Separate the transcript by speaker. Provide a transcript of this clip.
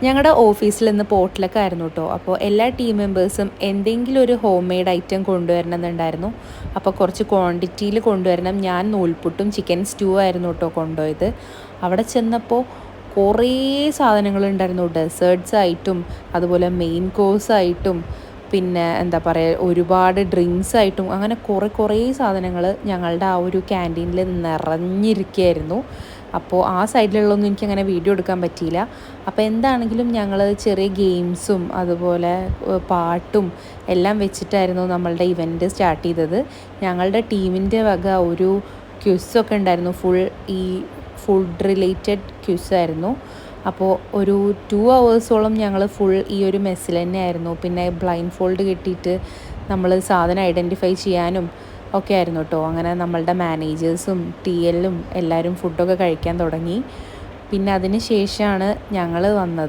Speaker 1: ഞങ്ങളുടെ ഓഫീസിൽ ഇന്ന് പോട്ട്ലക്ക് ആയിരുന്നു കേട്ടോ. അപ്പോൾ എല്ലാ ടീം മെമ്പേഴ്സും എന്തെങ്കിലും ഒരു ഹോം മെയ്ഡ് ഐറ്റം കൊണ്ടുവരണം എന്നുണ്ടായിരുന്നു. അപ്പോൾ കുറച്ച് ക്വാണ്ടിറ്റിയിൽ കൊണ്ടുവരണം. ഞാൻ നൂൽപുട്ടും ചിക്കൻ സ്റ്റൂ ആയിരുന്നു കേട്ടോ കൊണ്ടുപോയത്. അവിടെ ചെന്നപ്പോൾ കുറേ സാധനങ്ങളുണ്ടായിരുന്നു. ഡെസേർട്ട്സ് ആയിട്ടും അതുപോലെ മെയിൻ കോഴ്സായിട്ടും പിന്നെ എന്താ പറയുക ഒരുപാട് ഡ്രിങ്ക്സ് ആയിട്ടും അങ്ങനെ കുറേ സാധനങ്ങൾ ഞങ്ങളുടെ ആ ഒരു ക്യാൻറ്റീനിൽ നിറഞ്ഞിരിക്കുകയായിരുന്നു. അപ്പോൾ ആ സൈഡിലുള്ളതൊന്നും എനിക്കങ്ങനെ വീഡിയോ എടുക്കാൻ പറ്റിയില്ല. അപ്പോൾ എന്താണെങ്കിലും ഞങ്ങൾ ചെറിയ ഗെയിംസും അതുപോലെ പാട്ടും എല്ലാം വെച്ചിട്ടായിരുന്നു നമ്മളുടെ ഇവൻറ്റ് സ്റ്റാർട്ട് ചെയ്തത്. ഞങ്ങളുടെ ടീമിൻ്റെ വക ഒരു ക്വിസൊക്കെ ഉണ്ടായിരുന്നു. ഈ ഫുഡ് റിലേറ്റഡ് ക്വിസായിരുന്നു. അപ്പോൾ ഒരു 2 hours ഞങ്ങൾ ഫുൾ ഈ ഒരു മെസ്സിൽ തന്നെയായിരുന്നു. പിന്നെ ബ്ലൈൻഡ് ഫോൾഡ് കിട്ടിയിട്ട് നമ്മൾ സാധനം ഐഡൻറ്റിഫൈ ചെയ്യാനും ഒക്കെ ആയിരുന്നു കേട്ടോ. അങ്ങനെ നമ്മളുടെ മാനേജേഴ്സും TL എല്ലാവരും ഫുഡൊക്കെ കഴിക്കാൻ തുടങ്ങി. പിന്നെ അതിന് ശേഷമാണ് ഞങ്ങൾ വന്നത്.